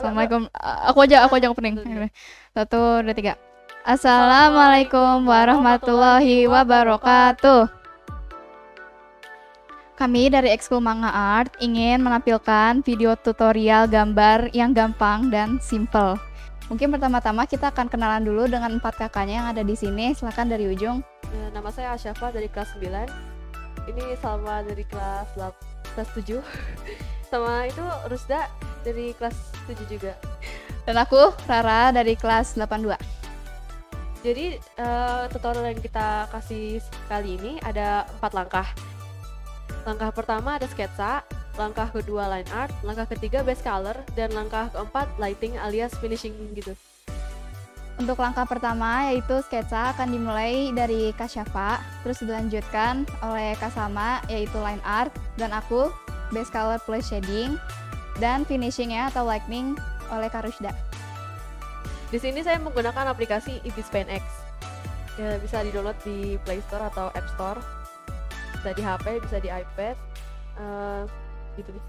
Assalamualaikum. Aku aja opening. 1, 2, 3. Assalamualaikum warahmatullahi wabarakatuh. Kami dari Ekskul Manga Art ingin menampilkan video tutorial gambar yang gampang dan simple. Mungkin pertama-tama kita akan kenalan dulu dengan 4 kakaknya yang ada di sini. Silakan dari ujung. Nama saya Asyafa dari kelas 9. Ini Salma dari kelas 7. Sama itu Rusda dari kelas 7 juga. Dan aku Rara dari kelas 82. Jadi tutorial yang kita kasih kali ini ada 4 langkah. Langkah pertama ada sketsa, langkah kedua line art, langkah ketiga base color, dan langkah keempat lighting alias finishing gitu. Untuk langkah pertama yaitu sketsa akan dimulai dari Kak Syafa, terus dilanjutkan oleh Kak Salma yaitu line art, dan aku base color plus shading, dan finishingnya atau lighting oleh Kak Rusda. Di sini saya menggunakan aplikasi Ibispaint X. Ya, bisa di-download di Play Store atau App Store. Bisa di HP, bisa di iPad, gitu nih.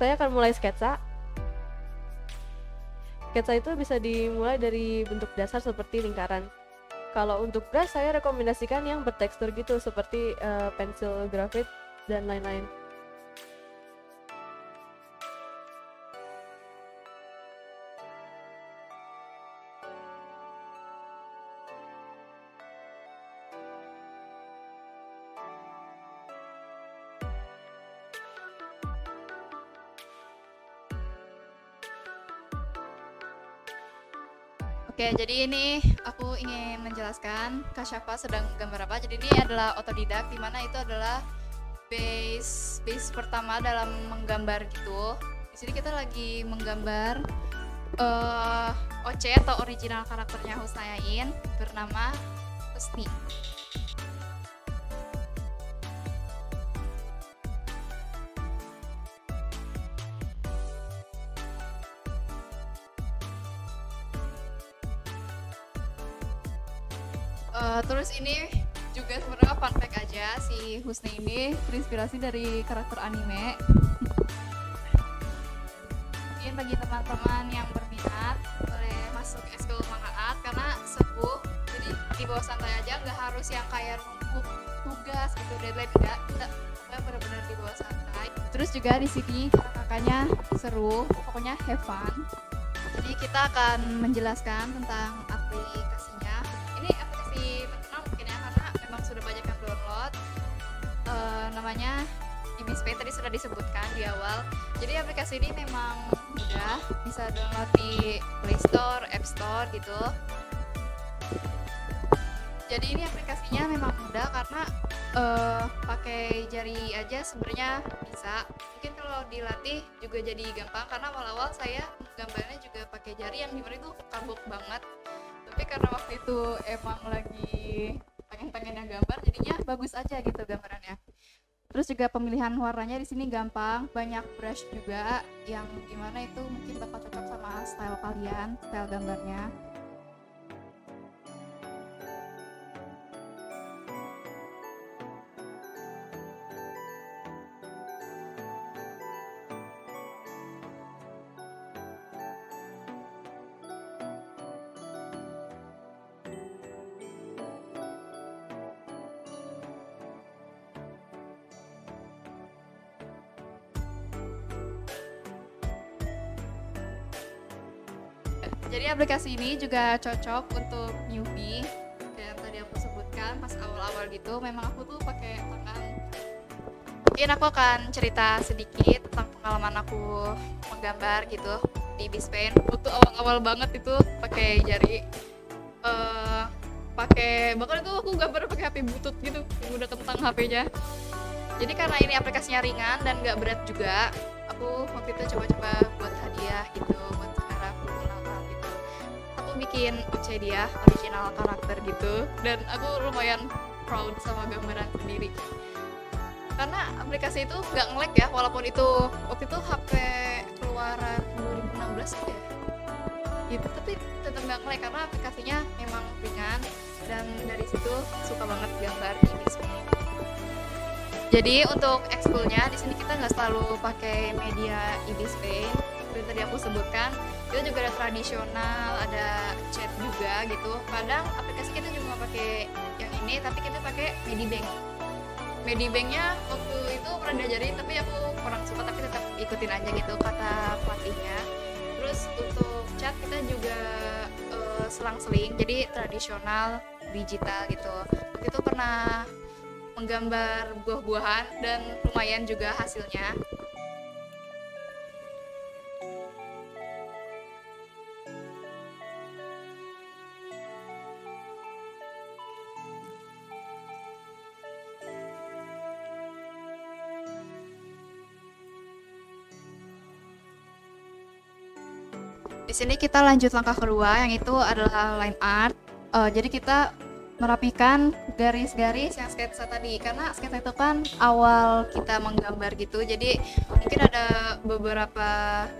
Saya akan mulai sketsa. Sketsa itu bisa dimulai dari bentuk dasar seperti lingkaran. Kalau untuk brush saya rekomendasikan yang bertekstur gitu seperti pensil grafit dan lain-lain. Oke, jadi ini aku ingin menjelaskan Kak Syafa sedang gambar apa. Jadi ini adalah otodidak, dimana itu adalah base pertama dalam menggambar gitu. Di sini kita lagi menggambar OC atau original karakternya Husnayain bernama Husni. Terus ini juga sebenarnya fun fact aja, si Husni ini terinspirasi dari karakter anime. Mungkin bagi teman-teman yang berminat boleh masuk Ekskul Manga Art karena seru, jadi di bawah santai aja, nggak harus yang kayak numpuk tugas gitu, deadline enggak benar-benar di bawah santai. Terus juga di sini kakaknya seru, pokoknya have fun. Jadi kita akan menjelaskan tentang aplikasinya. Ini aplikasi terkenal mungkin ya, karena memang sudah banyak yang download. Namanya Ibispaint, tadi sudah disebutkan di awal. Jadi aplikasi ini memang mudah, bisa download di Play Store, App Store gitu. Jadi ini aplikasinya memang mudah karena pakai jari aja sebenarnya bisa. Mungkin kalau dilatih juga jadi gampang, karena awal-awal saya gambarnya juga pakai jari yang dimana itu karbok banget. Tapi karena waktu itu emang lagi pengen-pengennya gambar, jadinya bagus aja gitu gambarannya. Terus juga pemilihan warnanya di sini gampang, banyak brush juga yang dimana itu mungkin bakal cocok sama style kalian, style gambarnya. Jadi aplikasi ini juga cocok untuk newbie, kayak yang tadi aku sebutkan pas awal-awal gitu. Memang aku tuh pakai tangan. Mungkin aku akan cerita sedikit tentang pengalaman aku menggambar gitu di Ibispaint. Waktu awal-awal banget itu pakai jari, bahkan itu aku gambar pakai HP butut gitu, yang udah kentang HP-nya. Jadi karena ini aplikasinya ringan dan gak berat juga, aku waktu itu coba-coba buat hadiah gitu buat saudara aku gitu. Aku bikin OC dia, original karakter gitu, dan aku lumayan proud sama gambaran sendiri. Karena aplikasi itu gak nge-lag ya, walaupun itu waktu itu HP keluaran 2016 ya gitu, tapi tetap gak nge-lag karena aplikasinya memang ringan, dan dari situ suka banget gambar di Ibispaint. Jadi untuk ekskulnya di sini kita nggak selalu pakai media Ibis Paint seperti tadi aku sebutkan. Kita juga ada tradisional, ada cat juga gitu. Kadang aplikasi kita juga nggak pakai yang ini, tapi kita pakai Medibank. Medibanknya waktu itu pernah diajarin, tapi aku kurang suka, tapi tetap ikutin aja gitu kata pelatihnya. Terus untuk cat kita juga selang-seling, jadi tradisional, digital gitu. Waktu itu pernah menggambar buah-buahan dan lumayan juga hasilnya. Di sini kita lanjut langkah kedua, yang itu adalah line art. Jadi kita merapikan garis-garis yang sketsa tadi, karena sketsa itu kan awal kita menggambar gitu, jadi mungkin ada beberapa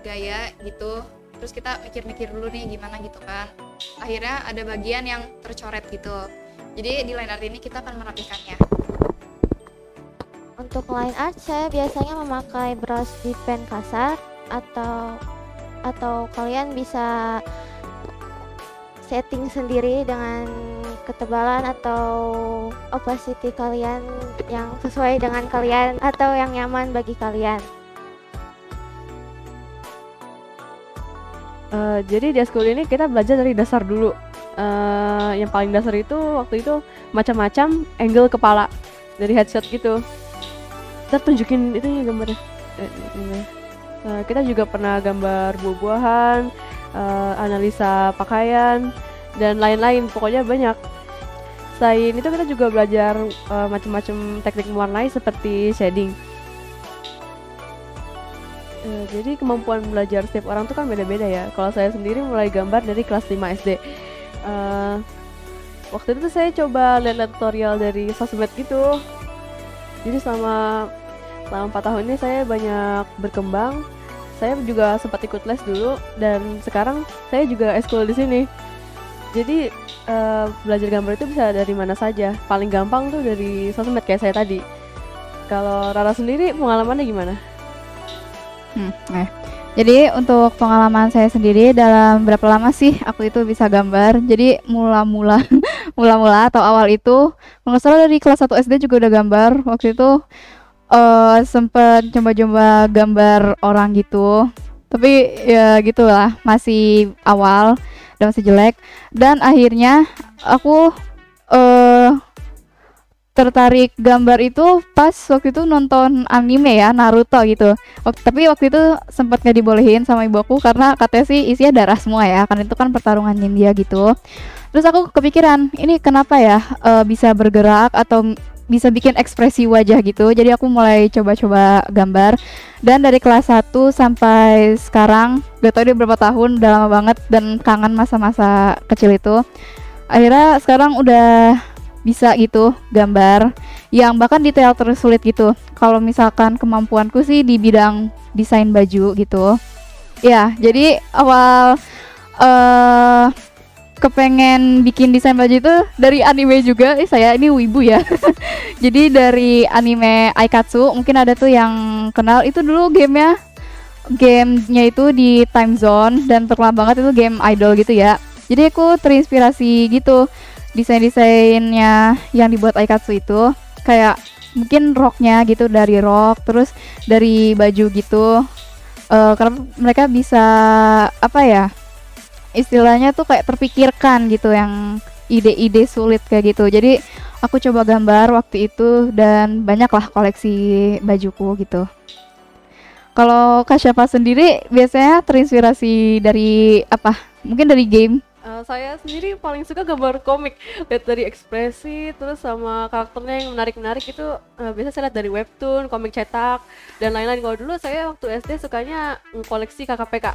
gaya gitu, terus kita mikir-mikir dulu nih gimana gitu kan, akhirnya ada bagian yang tercoret gitu. Jadi di line art ini kita akan merapikannya. Untuk line art saya biasanya memakai brush di pen kasar, atau kalian bisa setting sendiri dengan ketebalan atau opacity kalian yang sesuai dengan kalian atau yang nyaman bagi kalian. Jadi di school ini kita belajar dari dasar dulu. Yang paling dasar itu waktu itu macam-macam angle kepala dari headset gitu. Kita tunjukin itu ya gambarnya. Kita juga pernah gambar buah-buahan, analisa pakaian dan lain-lain, pokoknya banyak. Selain itu kita juga belajar macam-macam teknik mewarnai seperti shading. Jadi kemampuan belajar setiap orang tuh kan beda-beda ya. Kalau saya sendiri mulai gambar dari kelas 5 SD. Waktu itu saya coba lihat tutorial dari sosmed gitu. Jadi selama 4 tahun ini saya banyak berkembang. Saya juga sempat ikut les dulu dan sekarang saya juga eskul di sini. Jadi belajar gambar itu bisa dari mana saja. Paling gampang tuh dari sosmed kayak saya tadi. Kalau Rara sendiri pengalamannya gimana? Jadi untuk pengalaman saya sendiri, dalam berapa lama sih aku itu bisa gambar. Jadi mula-mula atau awal itu, kalau nggak salah dari kelas 1 SD juga udah gambar. Waktu itu sempet coba-coba gambar orang gitu, tapi ya gitulah, masih awal dan masih jelek. Dan akhirnya aku tertarik gambar itu pas waktu itu nonton anime ya, Naruto gitu. Tapi waktu itu sempat gak dibolehin sama ibu aku karena katanya sih isinya darah semua ya, karena itu kan pertarungan ninja gitu. Terus aku kepikiran, ini kenapa ya bisa bergerak atau bisa bikin ekspresi wajah gitu. Jadi aku mulai coba-coba gambar. Dan dari kelas 1 sampai sekarang, gak tau dia berapa tahun, udah lama banget dan kangen masa-masa kecil itu. Akhirnya sekarang udah bisa gitu gambar yang bahkan detail tersulit gitu. Kalau misalkan kemampuanku sih di bidang desain baju gitu. Ya, jadi awal kepengen bikin desain baju itu dari anime juga. Saya ini wibu ya. Jadi dari anime Aikatsu, mungkin ada tuh yang kenal, itu dulu gamenya itu di time zone dan terkenal banget, itu game idol gitu ya. Jadi aku terinspirasi gitu, desain-desainnya yang dibuat Aikatsu itu kayak mungkin roknya gitu, dari rok, terus dari baju gitu, karena mereka bisa apa ya, istilahnya tuh kayak terpikirkan gitu, yang ide-ide sulit kayak gitu. Jadi aku coba gambar waktu itu dan banyaklah koleksi bajuku gitu. Kalau Kak Syafa sendiri biasanya terinspirasi dari apa? Mungkin dari game? Saya sendiri paling suka gambar komik, lihat dari ekspresi terus sama karakternya yang menarik-menarik itu. Biasa saya lihat dari webtoon, komik cetak dan lain-lain. Kalau dulu saya waktu SD sukanya koleksi KKPK.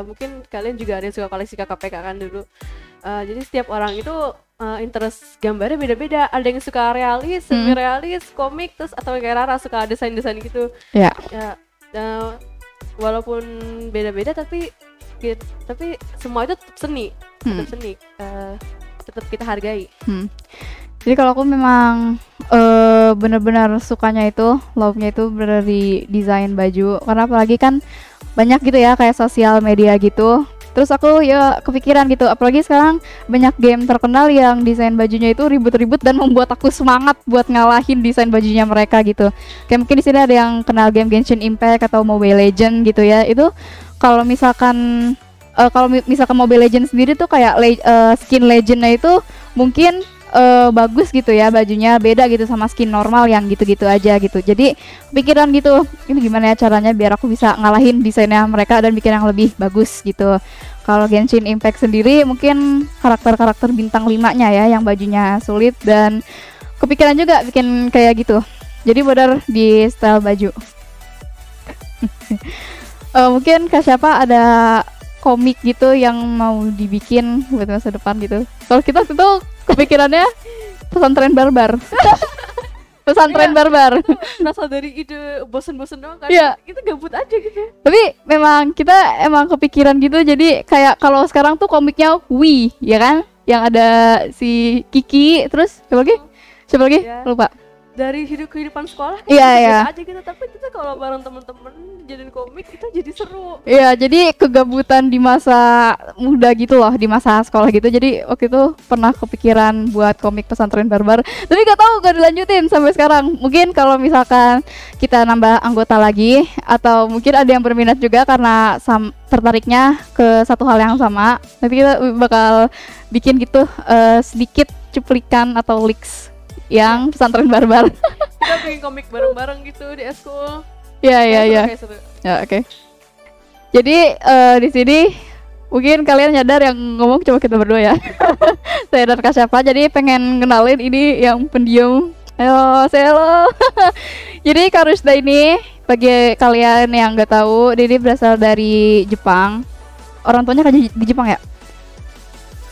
Mungkin kalian juga ada yang suka koleksi KKPK kan dulu. Jadi setiap orang itu interest gambarnya beda-beda. Ada yang suka realis, semi-realis, komik, terus atau kayak Rara suka desain-desain gitu. Ya. Walaupun beda-beda tapi semua itu tetap seni, tetap seni, tetap kita hargai. Jadi kalau aku memang benar-benar sukanya itu, love-nya itu dari desain baju. Karena apalagi kan banyak gitu ya kayak sosial media gitu. Terus aku ya kepikiran gitu, apalagi sekarang banyak game terkenal yang desain bajunya itu ribut-ribut dan membuat aku semangat buat ngalahin desain bajunya mereka gitu. Kayak mungkin di sini ada yang kenal game Genshin Impact atau Mobile Legend gitu ya. Itu kalau misalkan Mobile Legend sendiri tuh kayak skin legendnya itu mungkin bagus gitu ya, bajunya beda gitu sama skin normal yang gitu-gitu aja gitu. Jadi pikiran gitu, ini gimana ya caranya biar aku bisa ngalahin desainnya mereka dan bikin yang lebih bagus gitu. Kalau Genshin Impact sendiri mungkin karakter-karakter bintang 5-nya ya yang bajunya sulit, dan kepikiran juga bikin kayak gitu. Jadi benar di style baju. Mungkin Kak siapa ada komik gitu yang mau dibikin buat masa depan gitu. Kalau kita tuh kepikirannya pesantren barbar. Pesantren barbar. Rasa dari ide bosen-bosen doang kan. Iya. Kita gabut aja gitu. Tapi memang kita emang kepikiran gitu. Jadi kayak kalau sekarang tuh komiknya Wii, ya kan? Yang ada si Kiki, terus siapa lagi? Iya. Lupa. Dari kehidupan sekolah Iya, biasa iya. aja gitu, tapi kita kalau bareng temen-temen jadiin komik kita jadi seru. Iya, jadi kegabutan di masa muda gitu loh, di masa sekolah gitu. Jadi waktu itu pernah kepikiran buat komik pesantren barbar. Tapi gak dilanjutin sampai sekarang. Mungkin kalau misalkan kita nambah anggota lagi, atau mungkin ada yang berminat juga karena tertariknya ke satu hal yang sama, nanti kita bakal bikin gitu sedikit cuplikan atau leaks yang pesantren barbar. Kita bikin komik bareng-bareng gitu di eskul. Iya. Ya, oke. Jadi di sini mungkin kalian nyadar yang ngomong cuma kita berdua ya. Saya dan Kak siapa. Jadi pengen kenalin ini yang pendiam. Ayo, say hello. Jadi Kak Rusda ini, bagi kalian yang nggak tahu, dia ini berasal dari Jepang. Orang tuanya kerja di Jepang ya?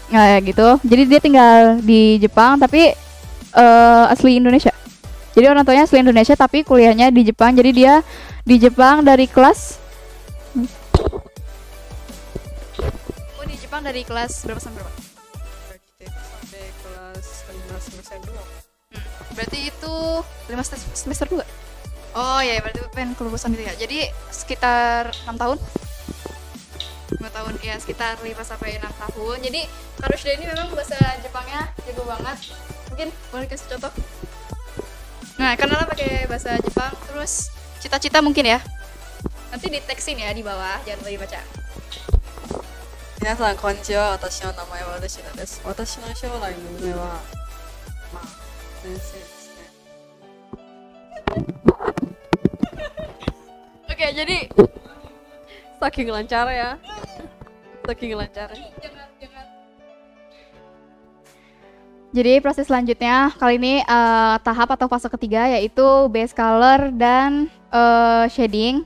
Nah, gitu. Jadi dia tinggal di Jepang tapi asli Indonesia. Jadi orang tuanya asli Indonesia tapi kuliahnya di Jepang. Jadi dia di Jepang dari kelas di Jepang dari kelas berapa sampai berapa? Sampai kelas 5 semester 2. Berarti itu 5 semester 2. Oh ya, berarti pengen kelulusan gitu ya. Jadi sekitar 6 tahun. 5 tahun ya, sekitar 5 sampai 6 tahun. Jadi Kak Rusda ini memang bahasa Jepangnya jago banget. Mungkin boleh kasih contoh. Nah, kenalan pakai bahasa Jepang, terus cita-cita mungkin ya. Nanti di tekstin ya di bawah, jangan lupa dibaca. 皆さんこんにちは。私の名前はルシナです。私の将来の夢は先生ですね。 Oke, jadi saking lancar ya. Saking lancar. Jangan. Jadi proses selanjutnya kali ini tahap atau fase ketiga yaitu base color dan shading.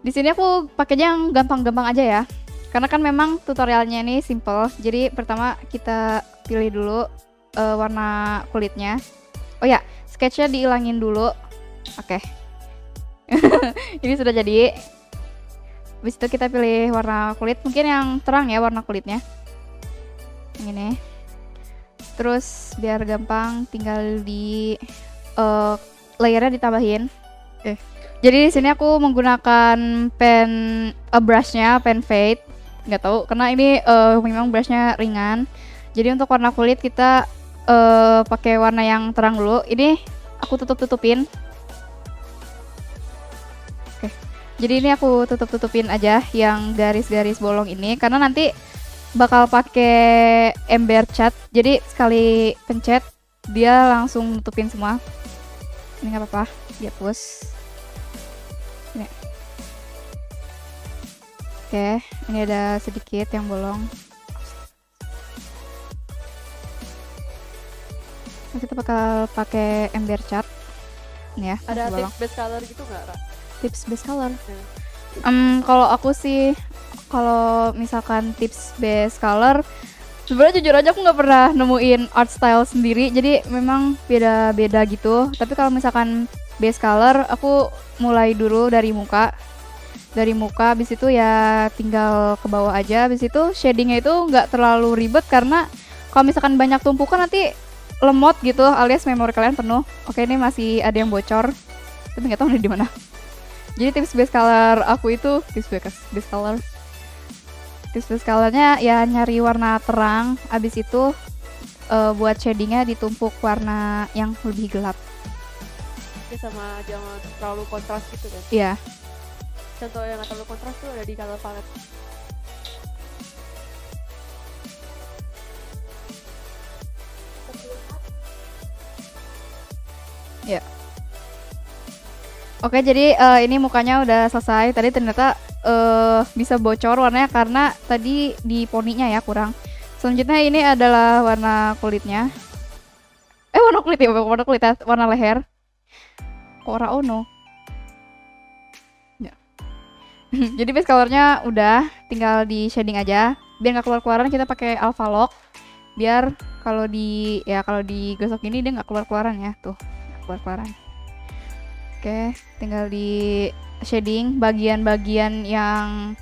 Di sini aku pakainya yang gampang-gampang aja ya. Karena kan memang tutorialnya ini simple. Jadi pertama kita pilih dulu warna kulitnya. Oh ya, sketchnya dihilangin dulu. Oke. Ini sudah jadi. Habis itu kita pilih warna kulit, mungkin yang terang ya warna kulitnya. Yang ini. Terus biar gampang tinggal di layernya ditambahin. Jadi di sini aku menggunakan brushnya pen fade, nggak tahu karena ini memang brushnya ringan. Jadi untuk warna kulit kita pakai warna yang terang dulu. Ini aku tutupin. Oke. Jadi ini aku tutupin aja yang garis-garis bolong ini karena nanti bakal pakai ember cat, jadi sekali pencet dia langsung nutupin semua. Ini nggak apa-apa, dihapus. Ini. Oke, ini ada sedikit yang bolong. Nah, kita bakal pakai ember cat. Ini ya. Ada bolong. tips base color gitu nggak, Ra? Tips base color. Kalau aku sih, kalau misalkan tips base color, sebenarnya jujur aja aku nggak pernah nemuin art style sendiri, jadi memang beda-beda gitu. Tapi kalau misalkan base color, aku mulai dulu dari muka, habis itu ya tinggal ke bawah aja. Habis itu shadingnya itu nggak terlalu ribet karena kalau misalkan banyak tumpukan nanti lemot gitu alias memori kalian penuh. Oke, ini masih ada yang bocor. Tapi nggak tahu nih di mana. Jadi tips base color aku itu base colornya ya nyari warna terang. Abis itu buat shadingnya ditumpuk warna yang lebih gelap. Ya, sama jangan terlalu kontras gitu kan. Iya. Contoh yang nggak terlalu kontras tuh ada di color palette. Ya. Oke, jadi ini mukanya udah selesai. Tadi ternyata bisa bocor warnanya karena tadi di poninya ya kurang. Selanjutnya ini adalah warna kulitnya. Warna kulit ya, warna leher. Ora ono. Ya. Jadi base colornya udah, tinggal di shading aja. Biar nggak keluar-keluaran kita pakai alpha lock. Biar kalau digosok ini dia nggak keluar-keluaran ya, tuh. Keluar-keluaran. Oke, tinggal di shading bagian-bagian yang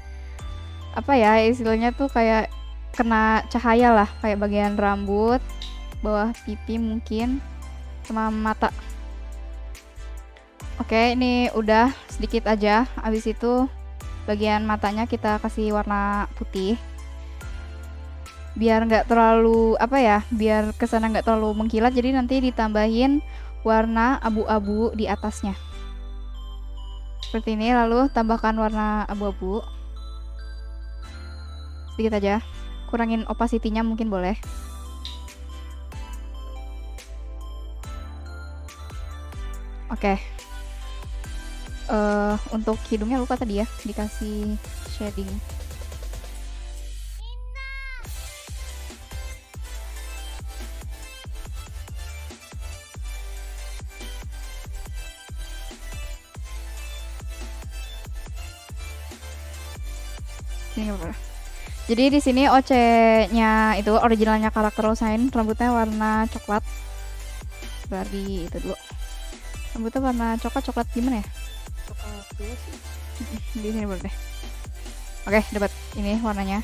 apa ya istilahnya tuh kayak kena cahaya lah, kayak bagian rambut, bawah pipi mungkin, sama mata. Oke, ini udah sedikit aja. Habis itu bagian matanya kita kasih warna putih. Biar nggak terlalu biar kesana nggak terlalu mengkilat, jadi nanti ditambahin warna abu-abu di atasnya. Seperti ini, lalu tambahkan warna abu-abu. Sedikit aja. Kurangin opacity-nya mungkin boleh. Oke. Untuk hidungnya lupa tadi ya, dikasih shading. Jadi di sini OC-nya itu originalnya karakter Rosain, rambutnya warna coklat. Dari itu dulu. Rambutnya warna coklat gimana ya? Coklat dulu sih. Di sini boleh deh. Oke, dapat ini warnanya.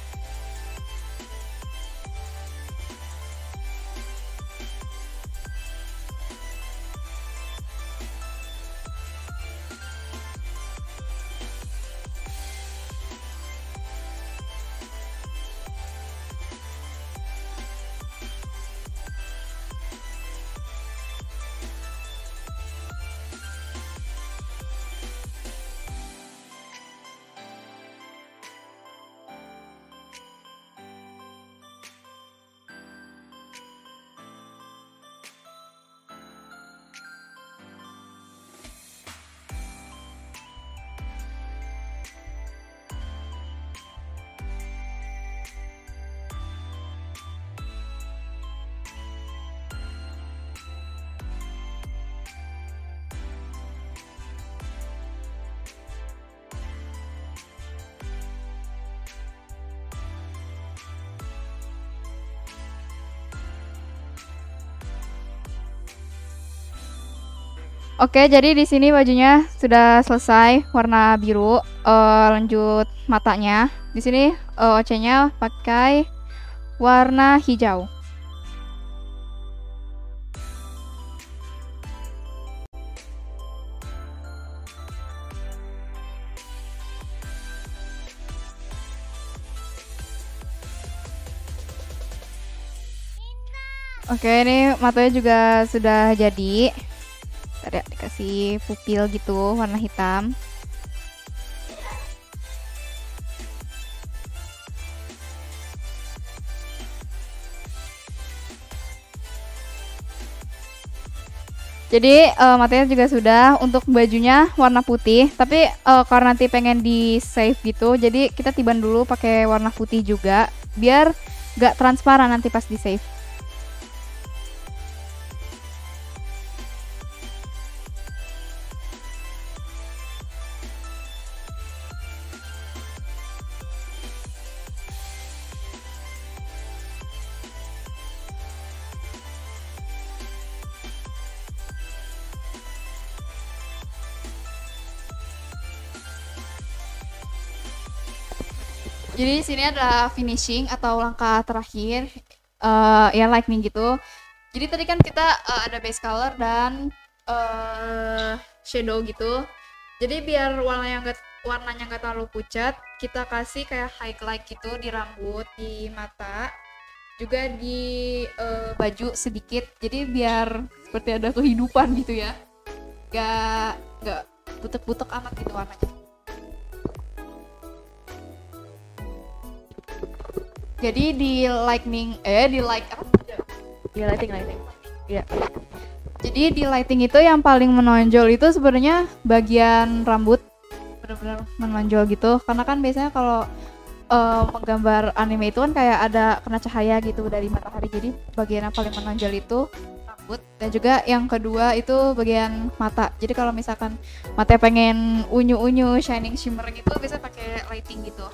Oke, jadi di sini bajunya sudah selesai warna biru. Lanjut matanya. Di sini OC-nya pakai warna hijau. Oke, ini matanya juga sudah jadi. Ada dikasih pupil gitu warna hitam. Jadi matanya juga sudah. Untuk bajunya warna putih, tapi karena nanti pengen di save gitu, jadi kita tiban dulu pakai warna putih juga biar gak transparan nanti pas di save. Jadi sini adalah finishing atau langkah terakhir, ya lightning gitu. Jadi tadi kan kita ada base color dan shadow gitu. Jadi biar warnanya nggak terlalu pucat, kita kasih kayak highlight gitu di rambut, di mata, juga di baju sedikit. Jadi biar seperti ada kehidupan gitu ya. Nggak butek-butek amat gitu warnanya. Jadi di lighting Ya, lighting. Iya. Jadi di lighting itu yang paling menonjol itu sebenarnya bagian rambut, benar-benar menonjol gitu. Karena kan biasanya kalau menggambar anime itu kan kayak ada kena cahaya gitu dari matahari. Jadi bagian yang paling menonjol itu rambut, dan juga yang kedua itu bagian mata. Jadi kalau misalkan mata pengen unyu-unyu, shining, shimmering itu bisa pakai lighting gitu.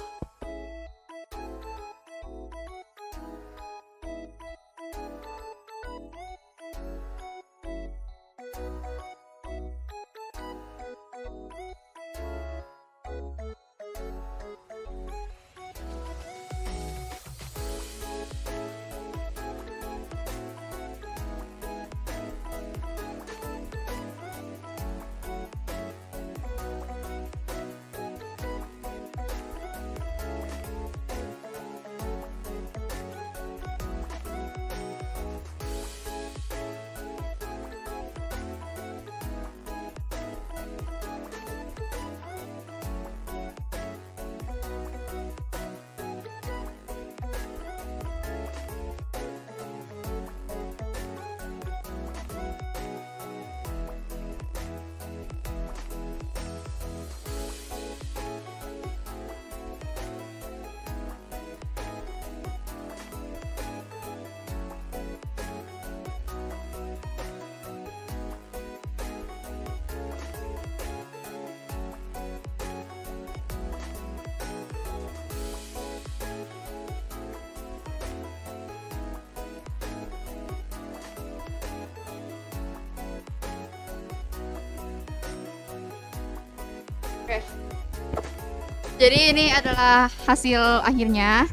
Jadi ini adalah hasil akhirnya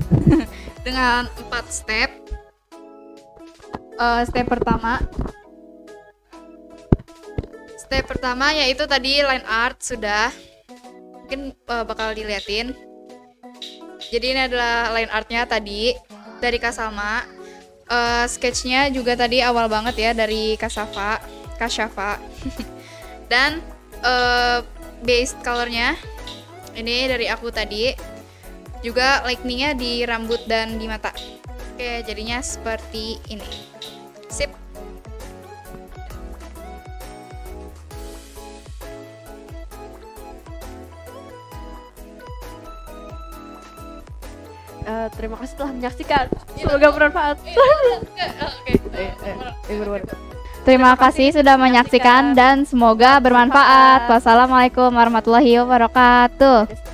dengan 4 step. Step pertama yaitu tadi line art sudah mungkin bakal diliatin. Jadi ini adalah line artnya tadi dari Kasama. Sketchnya juga tadi awal banget ya dari Kasyafa. Dan base colornya ini dari aku tadi, juga lightingnya di rambut dan di mata. Oke, jadinya seperti ini. Sip. Terima kasih telah menyaksikan. Semoga bermanfaat. Terima kasih sudah menyaksikan dan semoga bermanfaat. Wassalamualaikum warahmatullahi wabarakatuh.